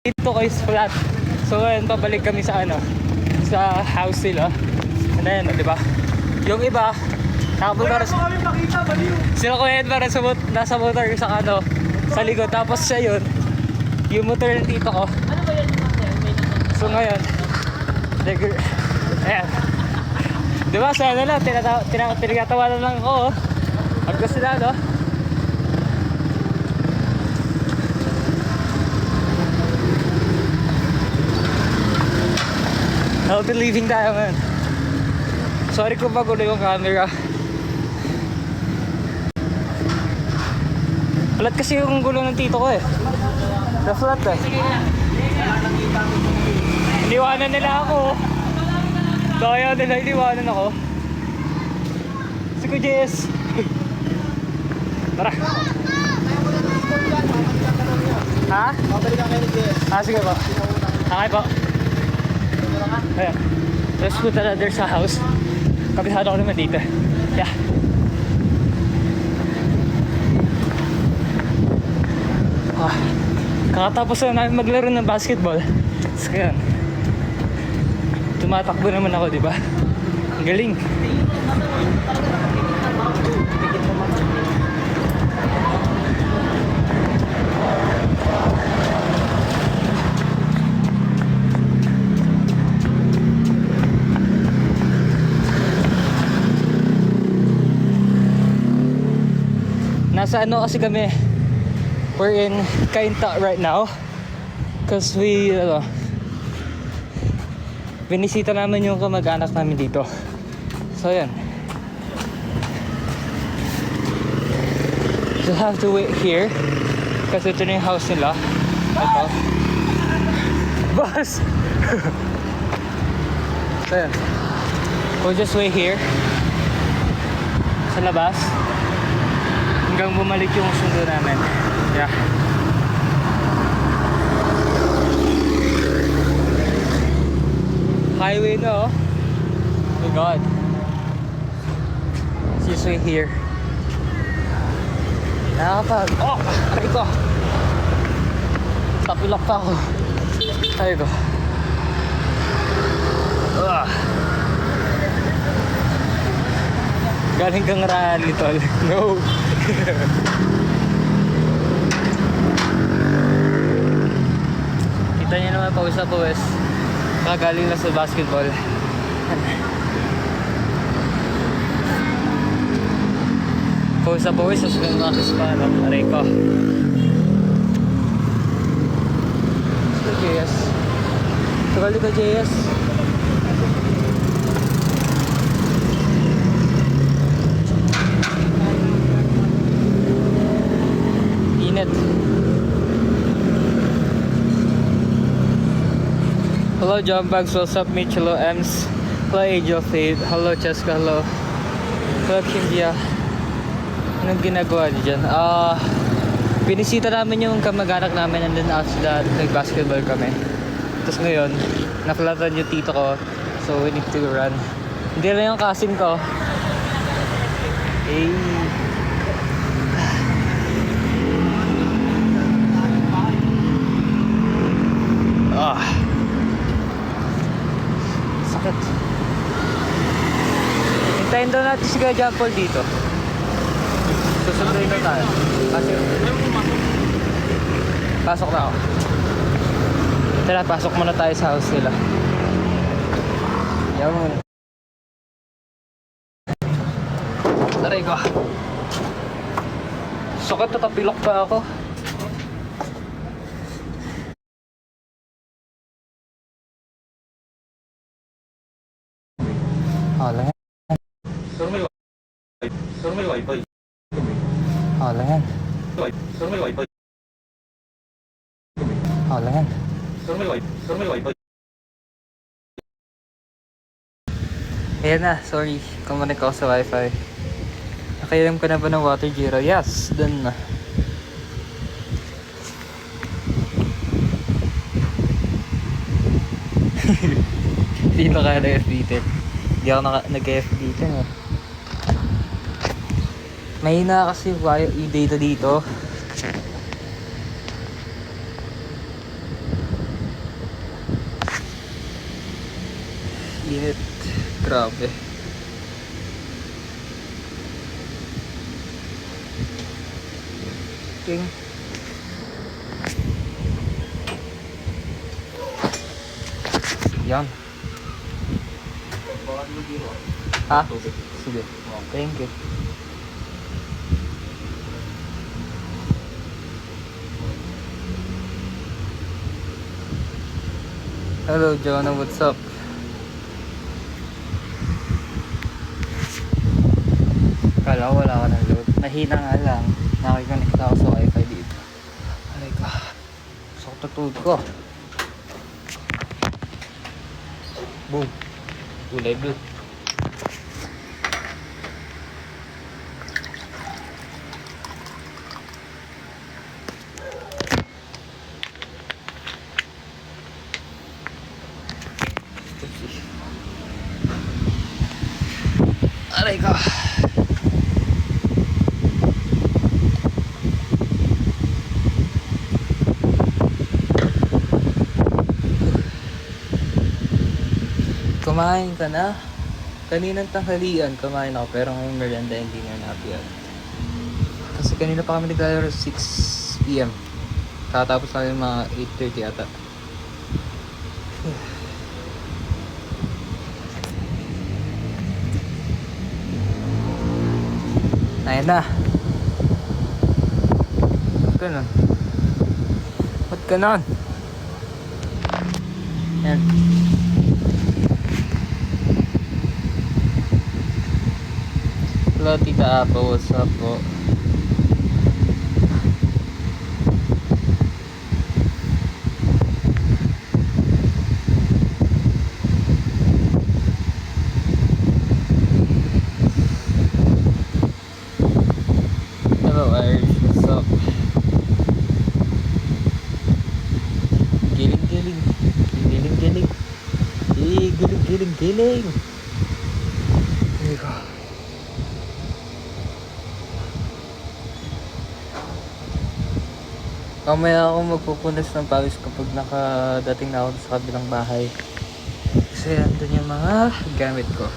dito ko is flat. So ngayon pabalik kami sa sa house nila. And then, di ba? Yung iba, nakapunta sila ko Edward nasa motor sa likod. Tapos siya yun, yung motor ng tito ko. Ano ba yan? So ngayon, ayan. Di ba, sana lang, tinagatawanan lang ako. Pag sila, no? Healthy living tayo, man. Sorry kung magulo yung camera. Flat kasi yung gulo ng tito ko eh. The flat eh. Iniwanan nila ako. Daya nila, iniwanan ako. Si Kuya JS. Tara. Ha? Mabalik ka kayo ni JS. Sige po. Okay po. Ayan. Let's put another sa house. Kabisado ko naman dito. Yeah. Kakatapos na namin maglaro ng basketball. So yun, tumatakbo naman ako, di ba? Ang galing. Nasa kasi kami. We're in Cainta right now. Because binisita namin yung kamag-anak namin dito. So yan. So have to wait here. Kasi ito na yung house nila. Ito. Boss! So yan. We'll just wait here. Sa labas. Hanggang bumalik yung sundo namin. Yeah. Highway na, oh. Oh my God. It's just right here. Nakakapag... Oh! Aray ko! Tapilak pa ako. Aray ko. Galing kang rally, tol. No! Kita niyo naman pawis na pawis. Kagaling na sa basketball. Pawis na pawis. Tapos may makis pa. Aray ko. Ito JS. Tagal ka JS. Init. Hello John Bags, what's up Mitch? Hello Ems. Hello Angel Fade. Hello Cheska, hello. Hello Kindia. Anong ginagawa niyo dyan? Binisita namin yung kamag-anak namin and then after that, nag-basketball kami. Tapos ngayon, naklatan yung tito ko. So we need to run. Hindi lang yung cousin ko. Hey. Sakit. Hintayin daw natin si Kuya John Paul dito. Susunduin na tayo. Kasi pasok na ako. Tara, pasok muna tayo sa house nila. Yaw mo muna. Taray ko. Sakit, tatapilok pa ako. Lang yan. May wifi. Lang yan. May wifi. Lang yan. May wifi. Ayan na, sorry. Kumanik ako sa wifi. Nakairam ka na ba ng water zero? Yes, done na. Dito kaya nag-FB10. Hindi ako nag-FB10 eh. Mahina kasi yung data dito. Init. Grabe. King. Yan. Ha? Sige. Thank you. Hello, Jonah. What's up? Kala ko wala ka ng load. Mahina nga lang. Nakikonnect ako sa wifi dito. Ay ka. Sakto tulog ko. Boom. Kulay blue. Aray ka. Kumain ka na? Kaninang tanghalian kumain ako pero ngayong merienda hindi na napiyan. Kasi kanina pa kami naglalaro 6 PM. Tatapos namin mga 8:30 ata. Ayun na. Ba't ganon? Ba't ganon? Ayan. Hello, Tita Apo. What's up po? Hello, Irish. What's up? Giling, giling. Giling, giling. Giling, giling, giling. There you go. Mamaya ako magpupunas ng pawis kapag nakadating na ako sa kabilang bahay. Kasi andun yung mga gamit ko.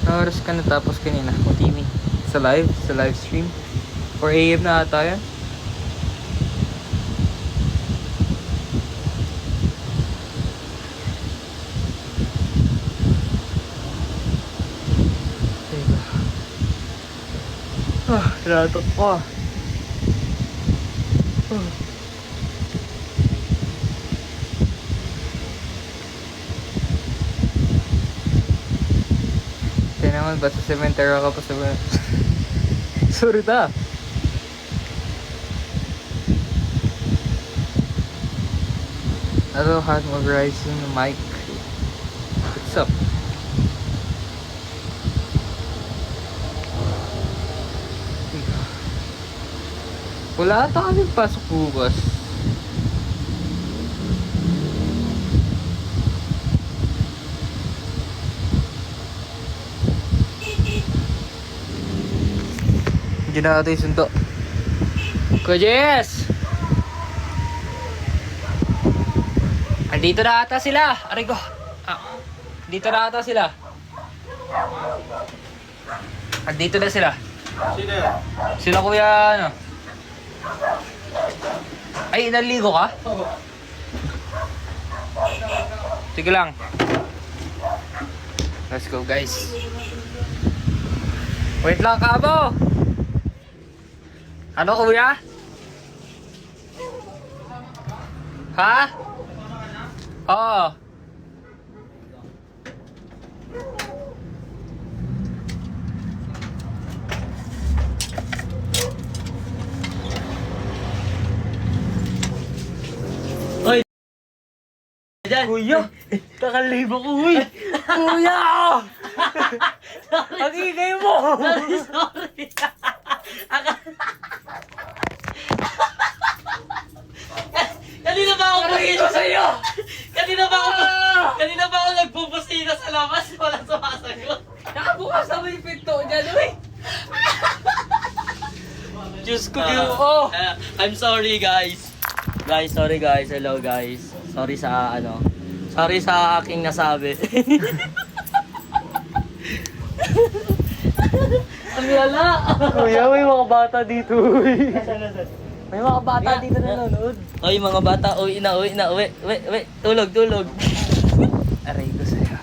Na oras ka natapos kanina, Timmy? Sa live stream? 4 AM na ata yan? Ratok ko. Kaya naman, ba't sa cemetery ka pa sa... Sorry ta. Hello, Hot Mog Rising, Mike. What's up? Wala ata kami pasok bukas. Hindi na ata yung sunto. Kuya Jess! Andito na ata sila. Aray ko. Andito na ata sila. Andito na sila. Sino? Sila kuya ano? Ay, naligo ka? Sige lang. Let's go, guys. Wait lang, Kabo! Ano, kuya? Ha? Oo. Oy! Diyan! Kuya! Kakalibo ko, uy! Kuya! Ang ingay mo! Sorry! Kanina ba ako pagkita sa'yo? Kanina ba ako nagpupusina sa labas? Wala sumasagot. Nakabukas naman yung pinto dyan, uy! Diyos ko, oh! I'm sorry guys. Sorry guys. Hello guys. Sorry sa Sorry sa aking nasabi. Ang yala! Kuya, may mga bata dito. May mga bata Yeah. dito nanonood. Oy, mga bata, uwi na. Uwi. Tulog. Aray ko sa'yo.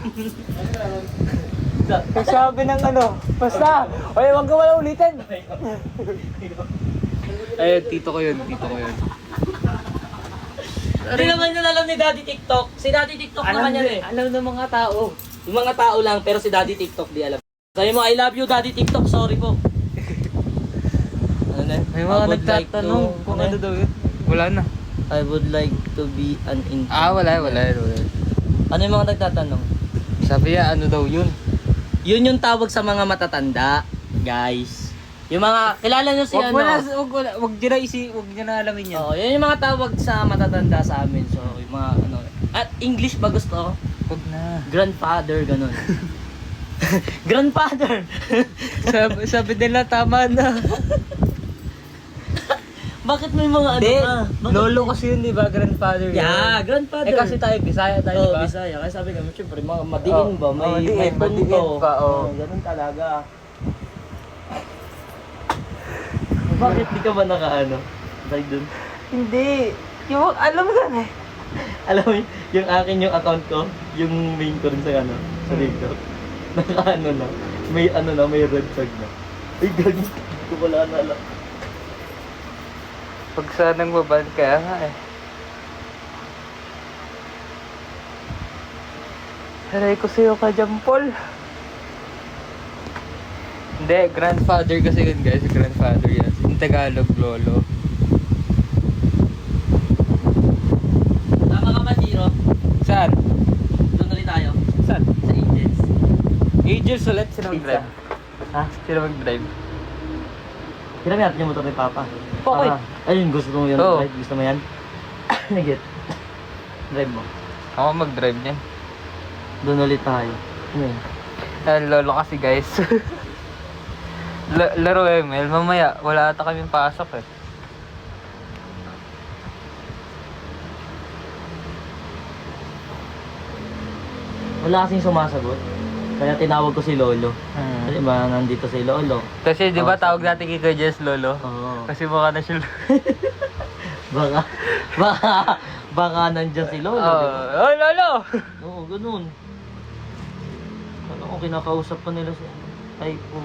Sabi ng ano, basta. Oy, wag ka wala ulitin. Ayun, tito ko yun. Hindi naman yun alam ni Daddy TikTok. Si Daddy TikTok naman yan eh. Alam ng mga tao. Yung mga tao lang, pero si Daddy TikTok di alam. Sabi mo, I love you Daddy TikTok, sorry po. Ano na? May I mga would like nagtatanong to- kung ano daw yun. Wala na. I would like to be an intern. Wala. Ano yung mga nagtatanong? Sabi niya, ano daw yun? Yun yung tawag sa mga matatanda, guys. Yung mga, kilala nyo si ano? Wag niyo na alamin yan. Oo, yun yung mga tawag sa matatanda sa amin. So, yung mga ano. At English ba gusto? Wag na. Grandfather, ganun. Grandfather! sabi nila, tama na. Bakit may mga ano Hindi, ka? Bakit- lolo kasi yun, di ba? Grandfather yun. Yeah, grandfather. Eh kasi tayo, Bisaya tayo, di Oo, ba? Bisaya. Kaya sabi kami, syempre, mga madiin ba? May, madiin, may punto. madiin pa, oo. Ganun talaga. Bakit di ka ba nakaano? Dahil dun. Hindi. Yung, alam mo yan eh. Alam mo, yung akin yung account ko, yung main ko rin sa ano, sa TikTok. Naka-ano na, may ano na, may red flag na. Ay, gagi, hindi ko wala na alam. Pag sanang maban kaya nga eh. Haray ko sa'yo ka dyan, Paul. Hindi, grandfather kasi yun guys. Grandfather yan. In Tagalog, lolo. Tama ka ba, Tiro? Saan? Doon ulit tayo. Saan? Sa Angels. Angels ulit. Sino mag-drive? Ha? Sino mag-drive? Pinamiyat niyo motor ni Papa. Okay. Ayun, gusto mo yun. Oo. Right? Gusto mo yan? Nagit. Drive mo. Ako mag-drive niyan. Doon ulit tayo. Ano yun? Lolo kasi guys. Laro ML. Mamaya, wala ata kaming pasok eh. Wala kasing sumasagot. Kaya tinawag ko si Lolo. Kasi ba, nandito si Lolo. Kasi di ba tawag natin kay Kuya Jess Lolo? Oo. Kasi mukha na siya. Baka nandyan si Lolo. Oh, di ba? oh, Lolo! Oo, ganun. Ano kung kinakausap pa nila si... Ay po.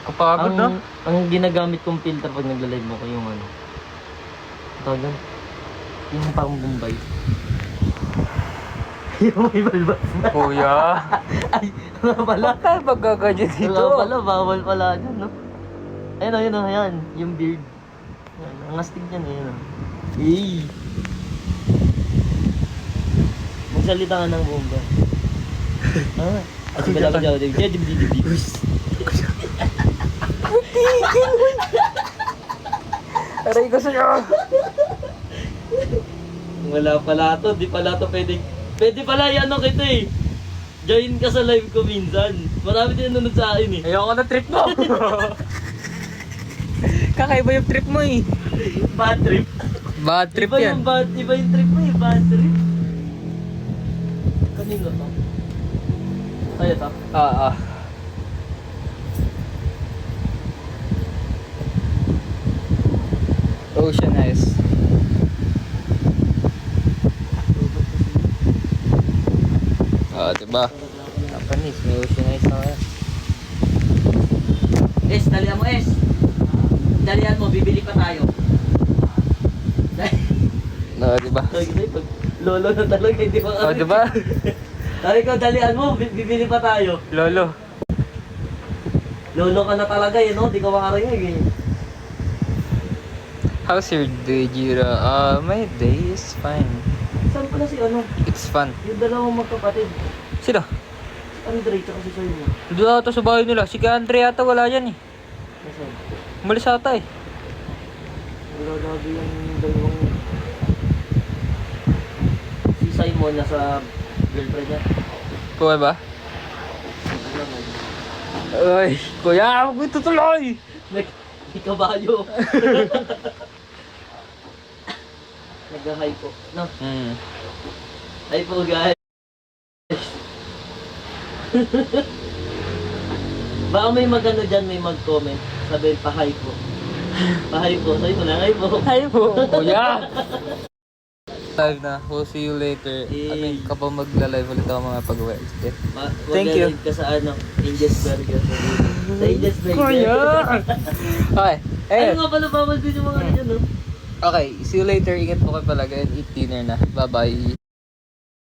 Kapagod no? Ang ginagamit kong filter pag nagla-live mo ko yung ano. Ito yun. Yung pang Bombay. Yung may balbas na. Kuya. Ay, ano pala? Bakit tayo magaganyan dito? Wala pala, bawal pala dyan, no? Ayun, ayan. Yung beard. Ayan, ang astig niyan, ayun. Eh. Magsalita ka ng bomba. Ah, at sige lang dyan. Aray ko sa'yo. Wala pala to, di pala to pwedeng... Pwede pala ano kita eh. Join ka sa live ko minsan. Marami din nanonood sa akin eh. Ayoko na trip mo. Kakaiba yung trip mo eh. Bad trip. Bad trip Iba yan. iba yung trip mo eh, bad trip. Kanino to? Tayo to? Ah. Ocean Ice. Diba? Japanese, may Ocean Ice na kaya. Es, dalihan mo Es. Dalihan mo, bibili pa tayo. No, diba? Pag lolo na talaga, hindi pa Oh, diba? Dali ko, dalihan mo, bibili pa tayo. Lolo. Lolo ka na talaga eh, no? Di ka makarangig eh. How's your day, Jira? My day is fine. Saan pala si ano? It's fun. Yung dalawang magkapatid. Sino? Si Andre, tsaka si Soymo. Doon ata sa bahay nila. Si Andre ata wala dyan eh. Nasaan? Umalis ata eh. Wala gabi yung dalawang... Si Simon nasa girlfriend niya. Kuya ba? Alam mo. Ay, kuya, huwag mo tutuloy! May kabayo. Nag-hi po. No? Hmm. Hi po guys. Baka may magano dyan, may mag-comment. Sabihin, pa-hi po. Pa-hi po. Sabi mo na, hi po. Hi po, kuya! Live na. We'll see you later. Eh. I mean, kapag magla-live ulit ako mga pag-Wednesday. Thank Thank you. you. Ka sa ano, Angel's Burger. Sa Angel's Burger. Kuya! Okay. Ano Ayun. nga pala, bawal din yung mga ano dyan, no? Okay. See you later. Ingat po kayo palaga and eat dinner na. Bye-bye.